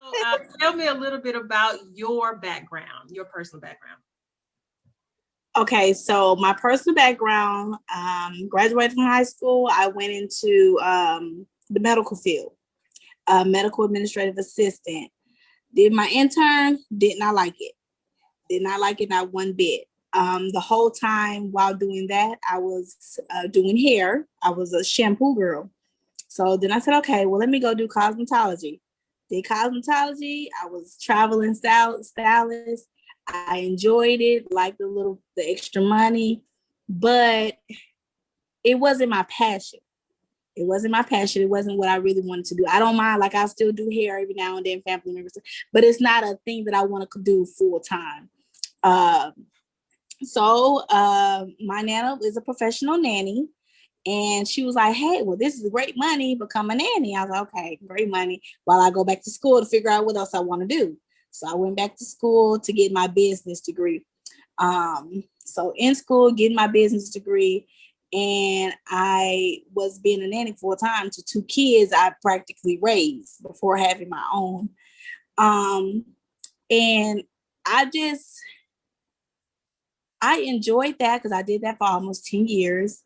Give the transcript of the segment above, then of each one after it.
So, tell me a little bit about your background, your personal background. Okay, so my personal background, graduated from high school. I went into the medical field, medical administrative assistant. Did my intern, did not like it. Did not like it, not one bit. The whole time while doing that, I was doing hair. I was a shampoo girl. So then I said, okay, well, let me go do cosmetology. Did cosmetology. I was traveling stylist. I enjoyed it, like the extra money, but it wasn't my passion. It wasn't my passion. It wasn't what I really wanted to do. I don't mind, like I still do hair every now and then, family members, but it's not a thing that I want to do full time. Uh, so my nana is a professional nanny. And she was like, hey, well, this is great money, become a nanny. I was like, okay, great money. While I go back to school to figure out what else I want to do. So I went back to school to get my business degree. So in school, getting my business degree, and I was being a nanny full time to two kids I practically raised before having my own. Um, and I just, I enjoyed that because I did that for almost 10 years.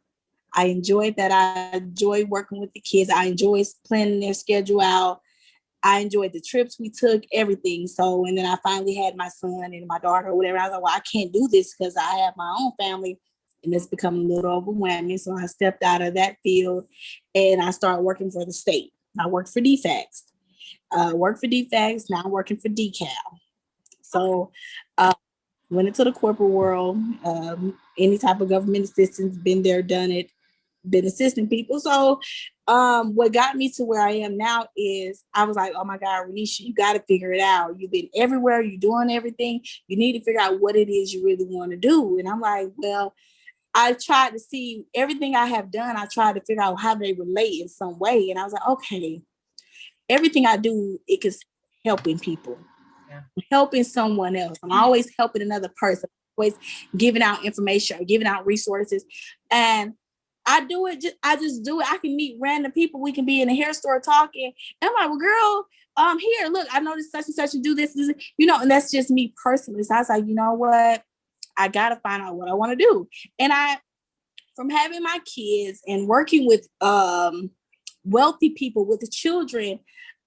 I enjoyed that. I enjoyed working with the kids. I enjoyed planning their schedule out. I enjoyed the trips we took, everything. So, and then I finally had my son and my daughter or whatever. I was like, well, I can't do this because I have my own family and it's become a little overwhelming. So I stepped out of that field and I started working for the state. I worked for DFAX. Worked for DFAX. Now I'm working for DeCal. So went into the corporate world, any type of government assistance, been there, done it, been assisting people. So what got me to where I am now is I was like, oh my God, Ranesha, you got to figure it out. You've been everywhere, you're doing everything. You need to figure out what it is you really want to do. And I'm like, well, I tried to see everything I have done. I tried to figure out how they relate in some way. And I was like, okay, everything I do, it is helping people. Yeah. Helping someone else. I'm always helping another person, always giving out information, giving out resources. And I do it, I just do it. I can meet random people. We can be in a hair store talking. And I'm like, well, girl, here, look, I noticed such and such and do this, and that's just me personally. So I was like, you know what? I gotta find out what I want to do. And from having my kids and working with wealthy people with the children,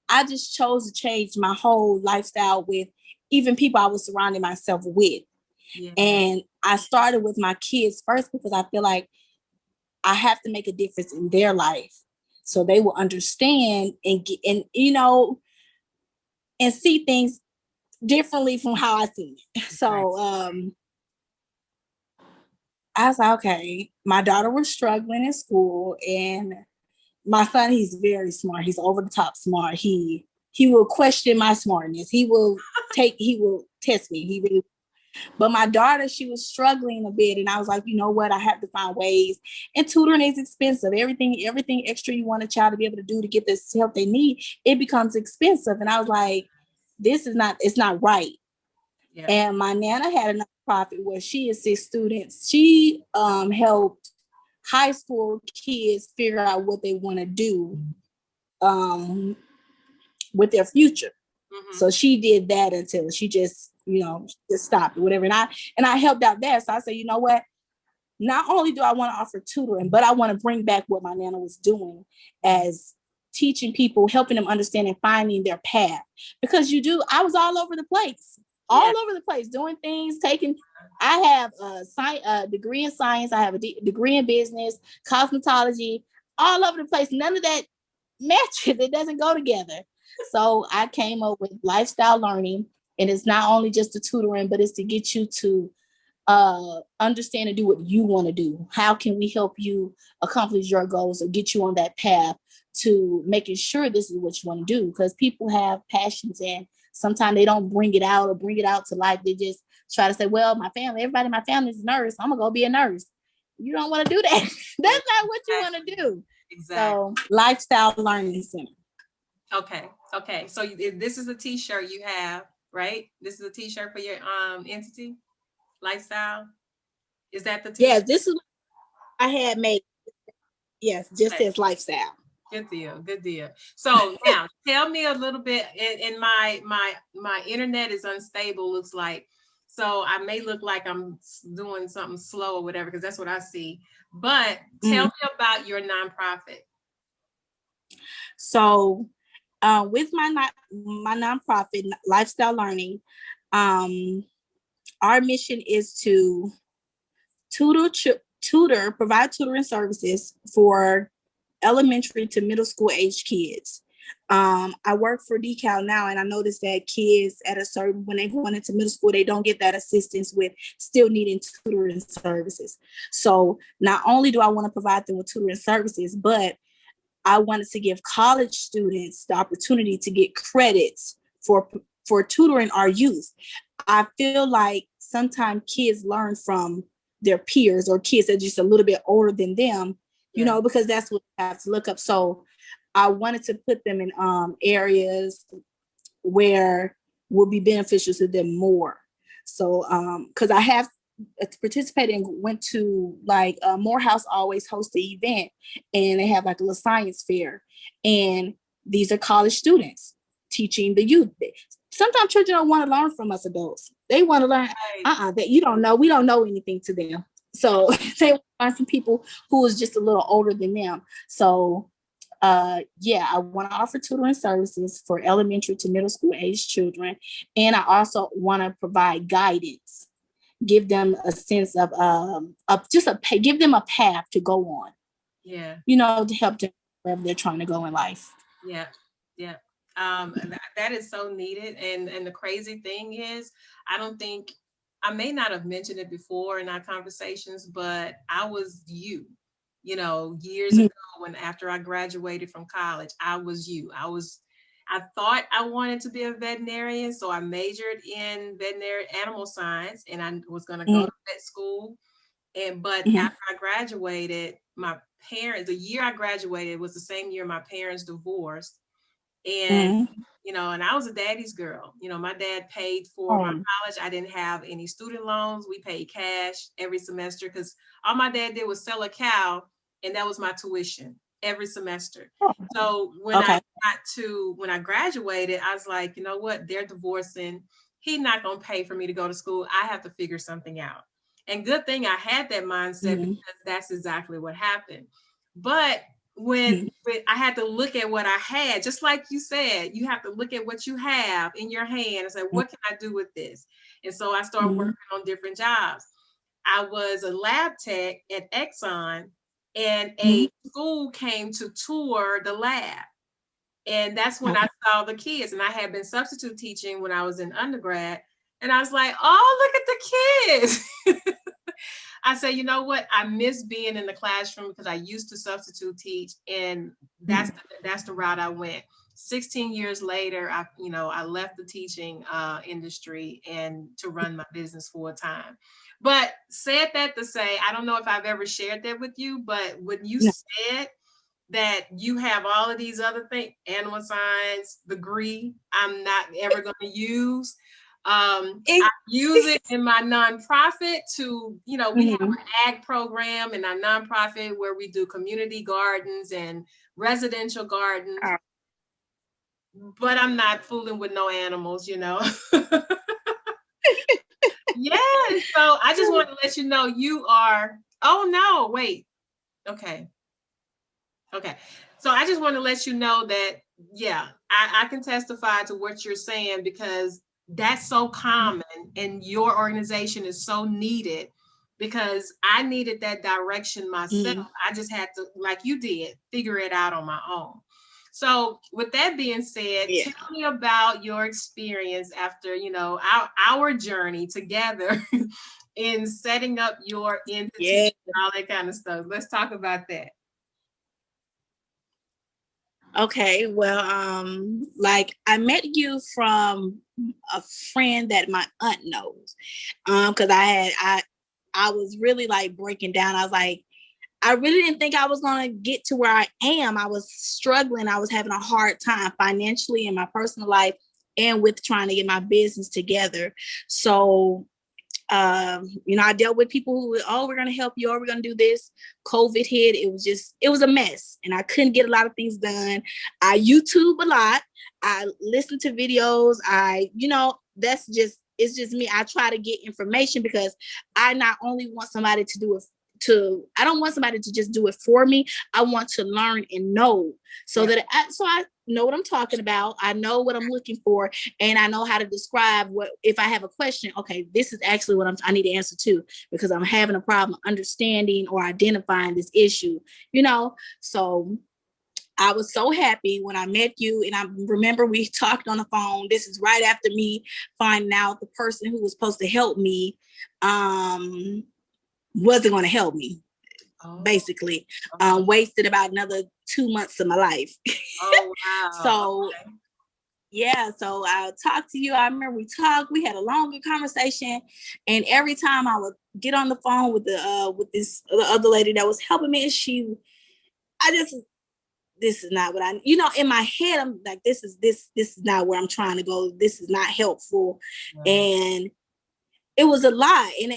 I just chose to change my whole lifestyle with even people I was surrounding myself with. Yeah. And I started with my kids first because I feel like I have to make a difference in their life so they will understand and get, and see things differently from how I see it. So I was like, okay, my daughter was struggling in school and my son, he's very smart. He's over the top smart. He will question my smartness. He will test me. He really. But my daughter, she was struggling a bit, and I was like, you know what? I have to find ways. And tutoring is expensive. Everything extra you want a child to be able to do to get this help they need, it becomes expensive. And I was like, it's not right. Yeah. And my nana had a nonprofit where she assists students. She helped high school kids figure out what they want to do with their future. Mm-hmm. So she did that until she just stopped or whatever. And I helped out there. So I said, you know what? Not only do I want to offer tutoring, but I want to bring back what my nana was doing as teaching people, helping them understand and finding their path. Because I was all over the place. All over the place, doing things, I have a degree in science. I have a degree in business, cosmetology, all over the place. None of that matches. It doesn't go together. So I came up with lifestyle learning. And it's not only just the tutoring, but it's to get you to understand and do what you want to do. How can we help you accomplish your goals or get you on that path to making sure this is what you want to do? Because people have passions and sometimes they don't bring it out to life. They just try to say, well, everybody in my family is a nurse. I'm going to go be a nurse. You don't want to do that. That's not what you want to do. Exactly. So, Lifestyle Learning Center. Okay. So this is a t-shirt you have, right? This is a t-shirt for your entity, Lifestyle. Is that the t-shirt? Yes, this is what I had made. Yes, just says Lifestyle. Good deal. Good deal. So now tell me a little bit, and my internet is unstable, looks like. So I may look like I'm doing something slow or whatever, because that's what I see. But tell Mhm. me about your nonprofit. So with my nonprofit, Lifestyle Learning, um, our mission is to provide tutoring services for elementary to middle school age kids. I work for DeCal now, and I noticed that kids at a certain, when they going into middle school, they don't get that assistance with still needing tutoring services. So not only do I want to provide them with tutoring services, but I wanted to give college students the opportunity to get credits for tutoring our youth. I feel like sometimes kids learn from their peers or kids that are just a little bit older than them, Yeah. because that's what we have to look up. So I wanted to put them in areas where will be beneficial to them more. So because I have participated and went to like Morehouse always hosts the event, and they have like a little science fair, and these are college students teaching the youth. Sometimes children don't want to learn from us adults. They want to learn Right. that you don't know. We don't know anything to them. So they want some people who is just a little older than them. So yeah, I want to offer tutoring services for elementary to middle school age children, and I also want to provide guidance, give them a sense of just give them a path to go on, Yeah. to help them wherever they're trying to go in life. Yeah. Yeah. That is so needed. And the crazy thing is, I don't think, I may not have mentioned it before in our conversations, but I was you, years Mhm. ago, when after I graduated from college, I was you. I thought I wanted to be a veterinarian, so I majored in veterinary animal science, and I was going to go Mhm. to vet school. But Mhm. after I graduated, my parents, the year I graduated was the same year my parents divorced. And Mhm. and I was a daddy's girl. My dad paid for my Oh, college. I didn't have any student loans. We paid cash every semester, because all my dad did was sell a cow, and that was my tuition every semester. oh, So okay. when I graduated, I was like, you know what? They're divorcing. He's not gonna pay for me to go to school. I have to figure something out. And good thing I had that mindset, Mhm. because that's exactly what happened. But when Mhm. but I had to look at what I had, just like you said, you have to look at what you have in your hand and say, what can I do with this? And so I started Mhm. working on different jobs. I was a lab tech at Exxon, and a Mhm. school came to tour the lab. And that's when I Okay. saw the kids. And I had been substitute teaching when I was in undergrad. And I was like, oh, look at the kids. I said, you know what? I miss being in the classroom, because I used to substitute teach, and that's Mhm. that's the route I went. 16 years later, I left the teaching industry and to run my business full time. But said that to say, I don't know if I've ever shared that with you, but when you No. said that you have all of these other things, animal science degree, I'm not ever going to use. I It, use it in my nonprofit to, we have Mhm. an ag program in our nonprofit where we do community gardens and residential gardens, uh, but I'm not fooling with no animals. Yeah. So I just want to let you know you are, oh no, wait. Okay. Okay. So I just want to let you know that, yeah, I can testify to what you're saying, because that's so common, and your organization is so needed, because I needed that direction myself. Mhm. I just had to, like you did, figure it out on my own. So with that being said, Yeah. tell me about your experience after, our journey together in setting up your entity Yeah. and all that kind of stuff. Let's talk about that. Okay, well, like I met you from a friend that my aunt knows. Because I was really like breaking down. I was like, I really didn't think I was gonna get to where I am. I was struggling. I was having a hard time financially in my personal life and with trying to get my business together. So I dealt with people who, oh, we're going to help you, or we're going to do this. COVID hit. It was a mess, and I couldn't get a lot of things done. I YouTube a lot. I listen to videos. It's just me. I try to get information because I not only want somebody to do it I don't want somebody to just do it for me. I want to learn and know so I know what I'm talking about. I know what I'm looking for, and I know how to describe what, if I have a question, okay, this is actually what I need to answer to, because I'm having a problem understanding or identifying this issue, So I was so happy when I met you, and I remember we talked on the phone. This is right after me finding out the person who was supposed to help me wasn't going to help me. Basically, wasted about another 2 months of my life. Oh wow! So so I talked to you. I remember we talked. We had a longer conversation, and every time I would get on the phone with this other lady that was helping me, this is not what in my head, I'm like, this is not where I'm trying to go. This is not helpful. And it was a lot. And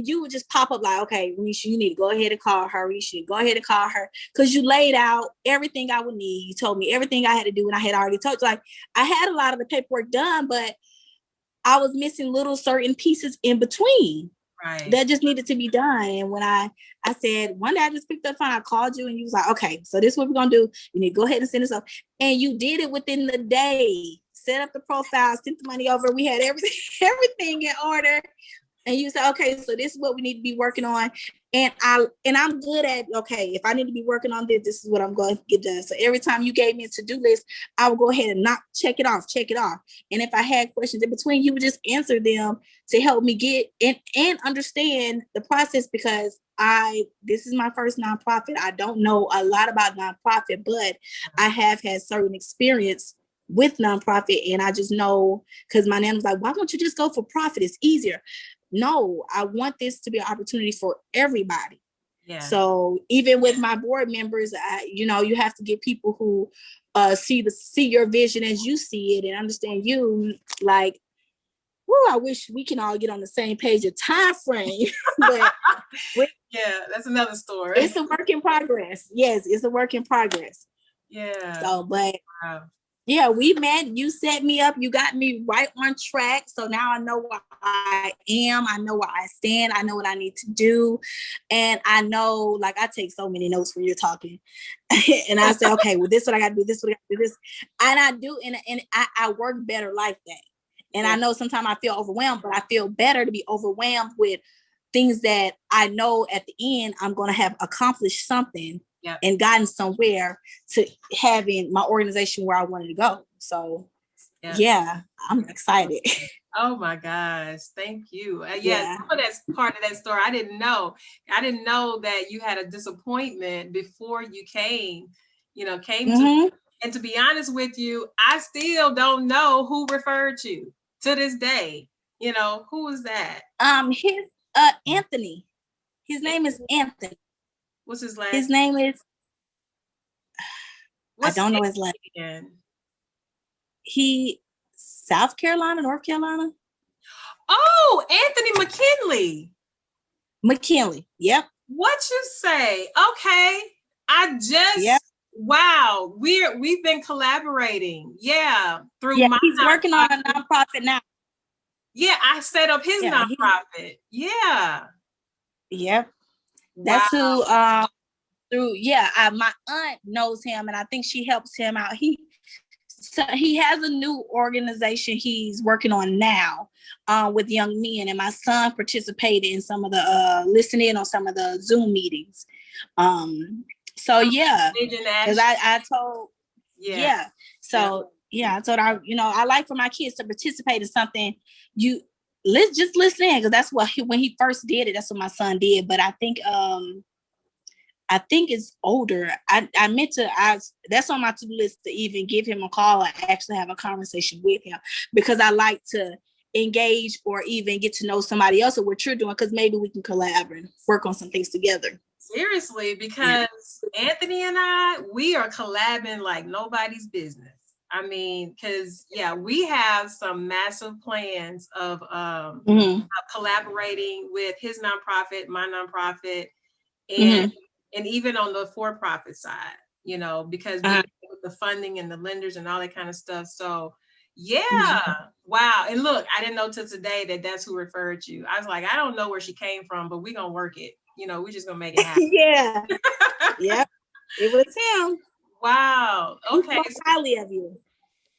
you would just pop up like, okay, Ranesha, you need to go ahead and call her. You should go ahead and call her, because you laid out everything I would need. You told me everything I had to do, and I had already told you. Like, I had a lot of the paperwork done, but I was missing little certain pieces in between. Right. That just needed to be done. And when I said, one day I just picked up the phone, I called you, and you was like, okay, so this is what we're going to do. You need to go ahead and send this up. And you did it within the day. Set up the profile, sent the money over. We had everything in order. And you said, okay, so this is what we need to be working on. And I'm good at, okay, if I need to be working on this, this is what I'm going to get done. So every time you gave me a to-do list, I would go ahead and check it off. And if I had questions in between, you would just answer them to help me get and understand the process, because this is my first nonprofit. I don't know a lot about nonprofit, but I have had certain experience with nonprofit, and I just know, because my nana was like, why don't you just go for profit? It's easier. No, I want this to be an opportunity for everybody. Yeah. So even with my board members, you have to get people who see your vision as you see it and understand you. Like, I wish we can all get on the same page of time frame. But yeah, that's another story. It's a work in progress. Yes, it's a work in progress. Yeah. So, but wow. Yeah, we met. You set me up. You got me right on track. So now I know where I am. I know where I stand. I know what I need to do. And I know, like, I take so many notes when you're talking. And I say, okay, well, this is what I got to do. This is what I got to do. This. And I do. And I work better like that. And I know sometimes I feel overwhelmed, but I feel better to be overwhelmed with things that I know at the end I'm going to have accomplished something. Yep. And gotten somewhere to having my organization where I wanted to go. So, yeah, I'm excited. Oh my gosh, thank you. Some of that's part of that story. I didn't know that you had a disappointment before you came. To, and to be honest with you, I still don't know who referred you to this day. Who was that? Anthony. His name is Anthony. What's his last? His name is. I don't know his last name. He South Carolina, North Carolina. Oh, Anthony McKinley. McKinley. Yep. What you say? Okay. Wow. We've been collaborating. Yeah. He's working on a nonprofit now. Yeah, I set up his nonprofit. Yeah. Yep. Wow. That's who my aunt knows him, and I think she helps him out. He has a new organization he's working on now with young men, and my son participated in some of the listening in on some of the Zoom meetings. Because I told I told her, I like for my kids to participate in something. Let's just listen in, because that's what when he first did it, that's what my son did. But I think it's older. I meant to. That's on my to-do list to even give him a call and actually have a conversation with him, because I like to engage or even get to know somebody else of what you're doing, because maybe we can collaborate and work on some things together. Seriously, because Anthony and we are collabing like nobody's business. I mean, because we have some massive plans of collaborating with his nonprofit, my nonprofit, and even on the for-profit side, because with the funding and the lenders and all that kind of stuff. So wow. And look, I didn't know till today that that's who referred you. I was like, I don't know where she came from, but we're gonna work it. We're just gonna make it happen. Yeah, it was him. Wow. Okay. He spoke highly of you.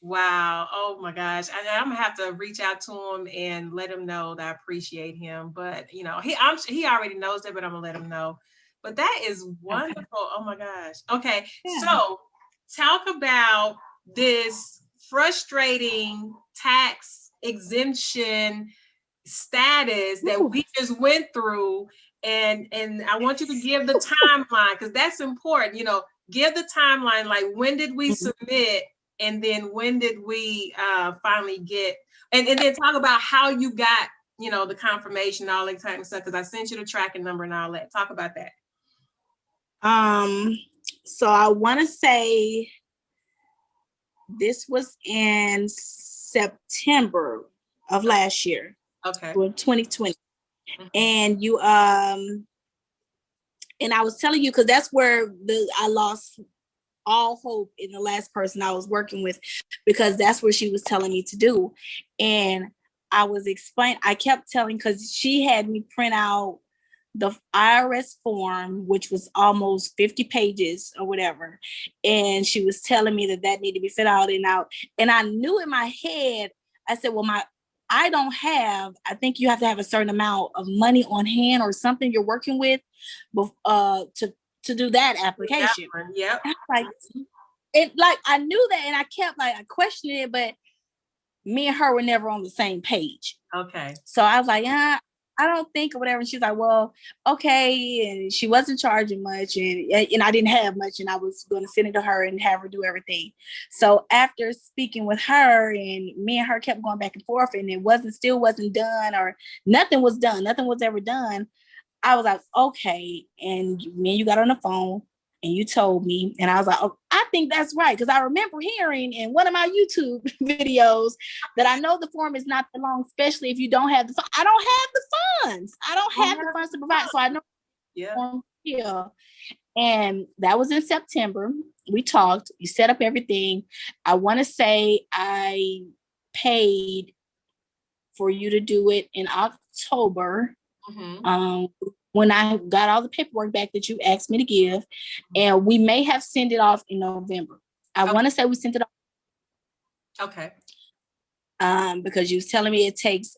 Wow. Oh my gosh. I'm gonna have to reach out to him and let him know that I appreciate him. But he already knows that, but I'm gonna let him know. But that is wonderful. Okay. Oh my gosh. Okay. Yeah. So talk about this frustrating tax exemption status that we just went through. And I want you to give the timeline, because that's important. Give the timeline, like when did we submit, and then when did we finally get, and then talk about how you got, the confirmation, all that kind of stuff, because I sent you the tracking number and all that. Talk about that. So I want to say this was in September of last year. Okay. 2020. And you and I was telling you, because that's where I lost all hope in the last person I was working with, because that's what she was telling me to do. And I kept telling, because she had me print out the IRS form, which was almost 50 pages or whatever. And she was telling me that needed to be filled out and out. And I knew in my head, I said, well, I think you have to have a certain amount of money on hand or something you're working with to do that application. Yep. I knew that, and I kept I questioned it, but me and her were never on the same page. Okay. So I was like, I don't think or whatever. And she's like, well, okay. And she wasn't charging much, and I didn't have much, and I was going to send it to her and have her do everything. So after speaking with her, and me and her kept going back and forth, and it still wasn't done, or nothing was done. Nothing was ever done. I was like, okay. And me and you got on the phone and you told me, and I was like, oh, I think that's right. Because I remember hearing in one of my YouTube videos that I know the form is not that long, especially if you don't have I don't have the funds. I don't have the funds to provide. So I know. Yeah. And that was in September. We talked, you set up everything. I want to say I paid for you to do it in October. When I got all the paperwork back that you asked me to give, and we may have sent it off in November. I want to say we sent it off. Okay. Because you was telling me it takes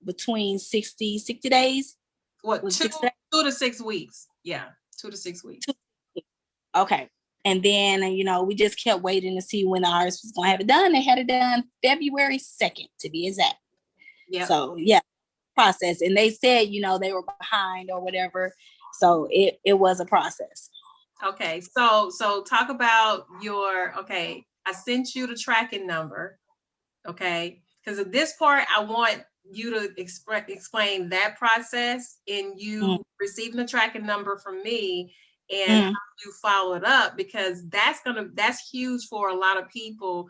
between 60 days. What, 2 to 6 weeks? Yeah, 2 to 6 weeks. Okay. And then, we just kept waiting to see when the IRS was going to have it done. They had it done February 2nd, to be exact. Yeah. So, process. And they said, they were behind or whatever. So it was a process. Okay. So talk about I sent you the tracking number. Okay. Because at this part, I want you to explain that process, and you receiving the tracking number from me, and how you follow it up, because that's huge for a lot of people.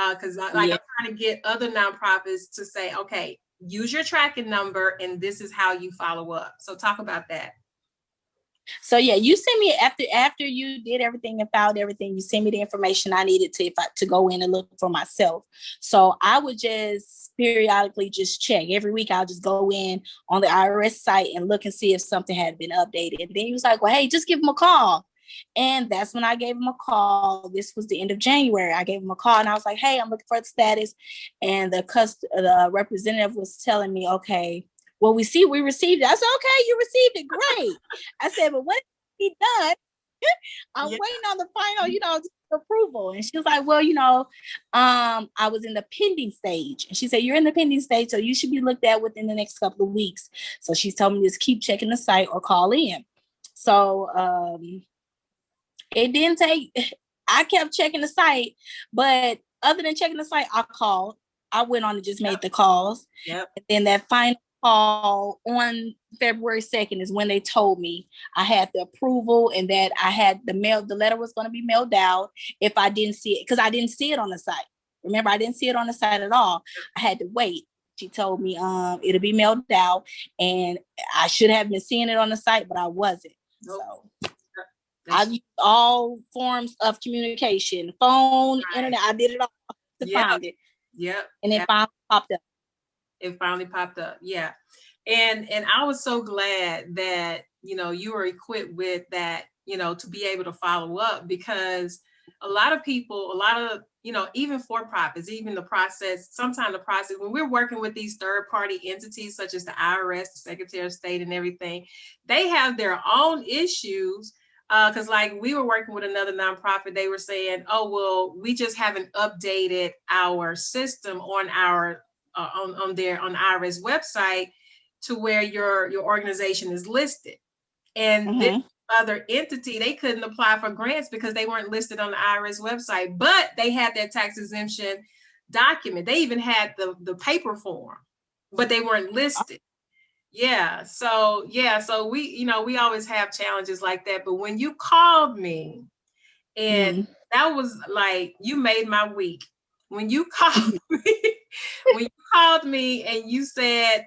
Because I'm trying to get other nonprofits to say, okay, use your tracking number, and this is how you follow up. So talk about that. So you sent me after you did everything and filed everything, you sent me the information I needed to go in and look for myself. So I would just periodically just check. Every week I'll just go in on the IRS site and look and see if something had been updated. And then he was like, well, hey, just give him a call. And that's when I gave him a call. This was the end of January. I gave him a call and I was like, hey, I'm looking for the status. And the representative was telling me, okay, well, we received it. I said, okay, you received it. Great. I said, but when it be done, I'm waiting on the final, approval. And she was like, well, I was in the pending stage. And she said, you're in the pending stage, so you should be looked at within the next couple of weeks. So she's told me just keep checking the site or call in. So it didn't take, I kept checking the site, but other than checking the site, I called. I went on and just made the calls. Yep. And then that final call on February 2nd is when they told me I had the approval and that I had the letter was going to be mailed out if I didn't see it, because I didn't see it on the site. Remember, I didn't see it on the site at all. I had to wait. She told me it'll be mailed out, and I should have been seeing it on the site, but I wasn't. Nope. So I used all forms of communication, phone, internet. I did it all to find it. Yep. And it finally popped up. It finally popped up. Yeah. And I was so glad that, you know, you were equipped with that, you know, to be able to follow up, because a lot of people, you know, even for profits, even the process, sometimes the process, when we're working with these third party entities, such as the IRS, the Secretary of State and everything, they have their own issues. Because like we were working with another nonprofit, they were saying, oh, well, we just haven't updated our system on our on the IRS website to where your organization is listed. And this other entity, they couldn't apply for grants because they weren't listed on the IRS website, but they had their tax exemption document. They even had the paper form, but they weren't listed. Yeah. So we, you know, we always have challenges like that. But when you called me, and that was like, you made my week. When you called me, and you said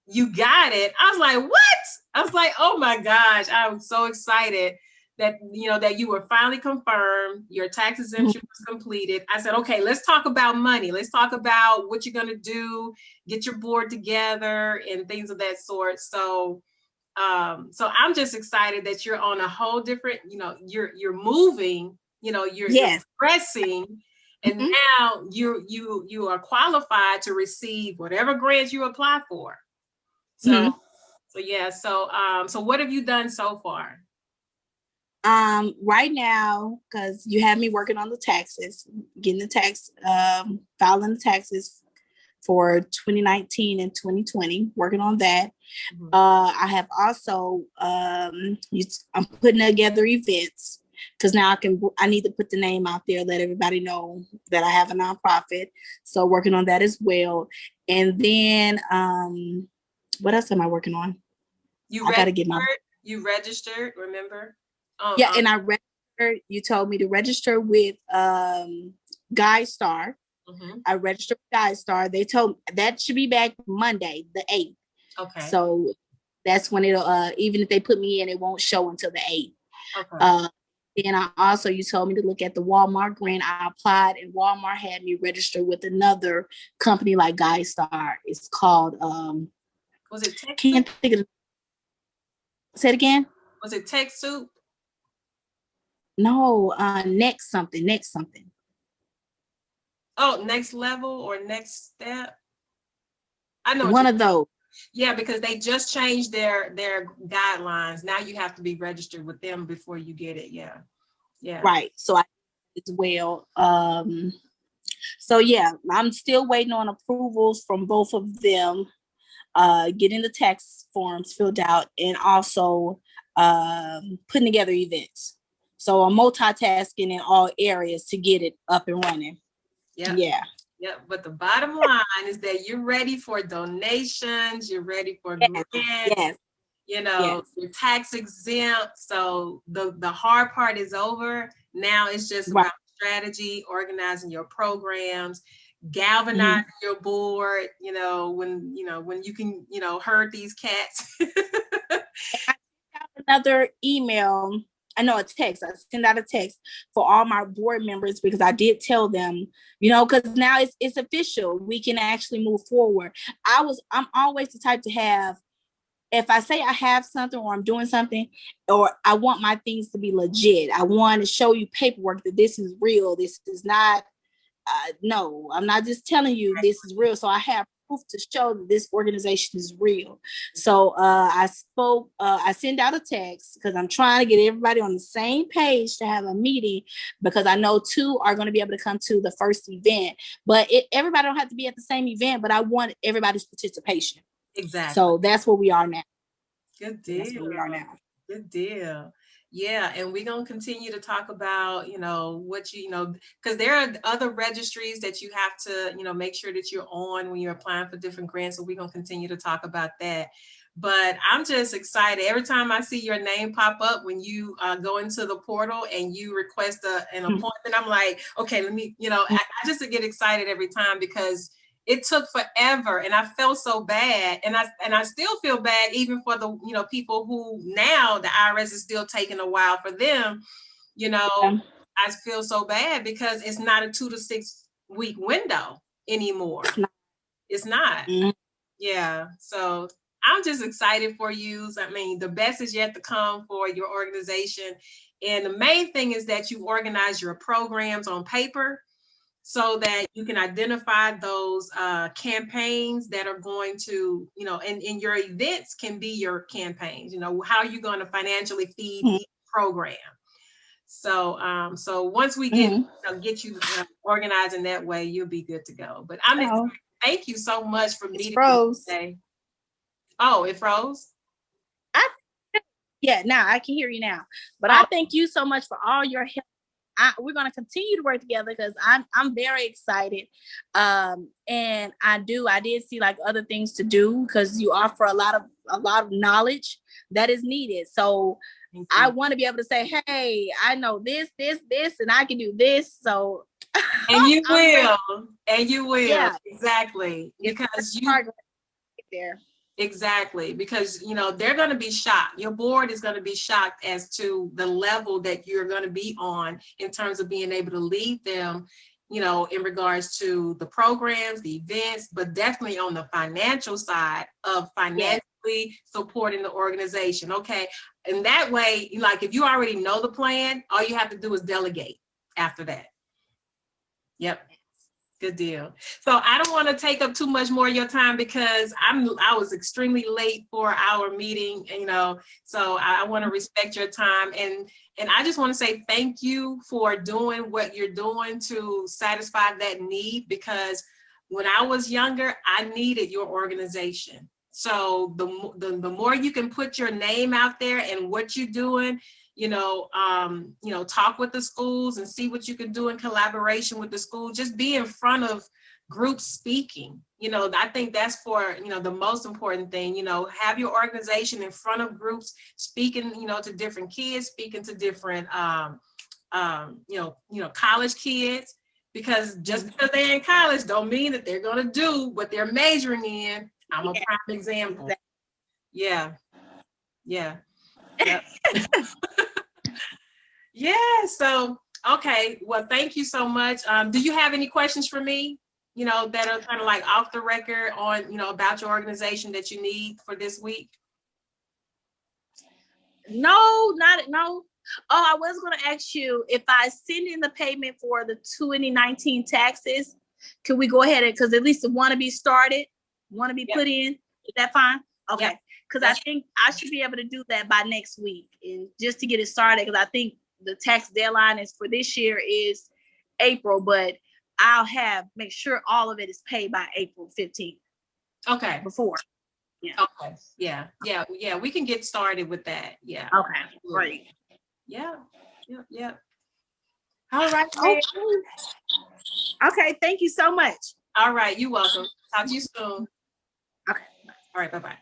you got it, I was like, what? I was like, oh my gosh, I was so excited that, you know, that you were finally confirmed, your tax exemption was completed. I said, okay, let's talk about money. Let's talk about what you're going to do, get your board together and things of that sort. So I'm just excited that you're on a whole different, you know, you're moving, you know, you're progressing, and now you are qualified to receive whatever grants you apply for. So so what have you done so far? Right now, because you have me working on the taxes, getting the tax, filing the taxes for 2019 and 2020, working on that. I have also, I'm putting together events, because now I need to put the name out there, let everybody know that I have a nonprofit. So working on that as well. And then, what else am I working on? You registered, remember? And I registered. You told me to register with GuideStar. I registered with GuideStar. They told me that should be back Monday, the 8th. Okay. So that's when it'll, even if they put me in, it won't show until the 8th. Okay. Then you told me to look at the Walmart grant. I applied, and Walmart had me register with another company like GuideStar. It's called, was it Tech Can't Soup? think of. Say it again. Was it Tech Soup? No, next something. Oh, Next Level or Next Step? I know one of those. Yeah, because they just changed their guidelines. Now you have to be registered with them before you get it. Yeah. Right. So I as well. So yeah, I'm still waiting on approvals from both of them. Getting the tax forms filled out, and also putting together events. So I'm multitasking in all areas to get it up and running. Yeah. But the bottom line is that you're ready for donations. You're ready for grants. Yes. You know, you're tax exempt. So the hard part is over. Now it's just about strategy, organizing your programs, galvanizing your board, you know, when you can, you know, herd these cats. I got another email. I know a text. I send out a text for all my board members, because I did tell them, you know, because now it's official. We can actually move forward. I'm always the type to have, if I say I have something or I'm doing something, or I want my things to be legit. I want to show you paperwork that this is real. This is not, no, I'm not just telling you this is real. So I have proof to show that this organization is real. So I sent out a text, because I'm trying to get everybody on the same page to have a meeting, because I know 2 are going to be able to come to the first event, but everybody don't have to be at the same event, but I want everybody's participation. Exactly. So that's where we are now. Good deal. That's where we are now. Good deal. Yeah, and we're gonna continue to talk about, what because there are other registries that you have to, make sure that you're on when you're applying for different grants. So we're gonna continue to talk about that. But I'm just excited every time I see your name pop up when you go into the portal and you request an appointment. I'm like, okay, let me, I just get excited every time because it took forever and I felt so bad. And I still feel bad even for the, people who now the IRS is still taking a while for them, I feel so bad because it's not a 2 to 6 week window anymore. It's not. Mm-hmm. Yeah. So I'm just excited for you. I mean, the best is yet to come for your organization. And the main thing is that you organize your programs on paper so that you can identify those campaigns that are going to, and your events can be your campaigns, how are you going to financially feed each program? So once we get you organized in that way, you'll be good to go. But thank you so much for meeting me today. Oh, it froze? Yeah, now I can hear you now. But I thank you so much for all your help. We're going to continue to work together because I'm very excited. And I did see like other things to do because you offer a lot of knowledge that is needed. So I want to be able to say, hey, I know this, and I can do this. So and you will. Yeah, exactly. Because you there. Exactly, because they're going to be shocked. Your board is going to be shocked as to the level that you're going to be on in terms of being able to lead them, in regards to the programs, the events, but definitely on the financial side of financially supporting the organization. Okay. And that way, like if you already know the plan, all you have to do is delegate after that. Yep. Good deal. So I don't want to take up too much more of your time because I was extremely late for our meeting, so I want to respect your time. And I just want to say thank you for doing what you're doing to satisfy that need, because when I was younger, I needed your organization. So the more you can put your name out there and what you're doing, talk with the schools and see what you can do in collaboration with the school. Just be in front of groups speaking. I think that's for, the most important thing, have your organization in front of groups speaking, to different kids, speaking to different, college kids, because just because they're in college don't mean that they're going to do what they're majoring in. I'm a prime example. Yeah. Yep. Yeah. So, okay. Well, thank you so much. Do you have any questions for me, that are kind of like off the record on, about your organization that you need for this week? No. Oh, I was going to ask you, if I send in the payment for the 2019 taxes, can we go ahead and, because at least it want to be put in? Is that fine? Okay. Because I think I should be able to do that by next week, and just to get it started, because I think the tax deadline is for this year is April, but I'll make sure all of it is paid by April 15th. Okay. Before. Yeah. Okay. Yeah. We can get started with that. Yeah. Okay. Great. Yeah. All right. Okay. Thank you so much. All right. You're welcome. Talk to you soon. Okay. All right. Bye-bye.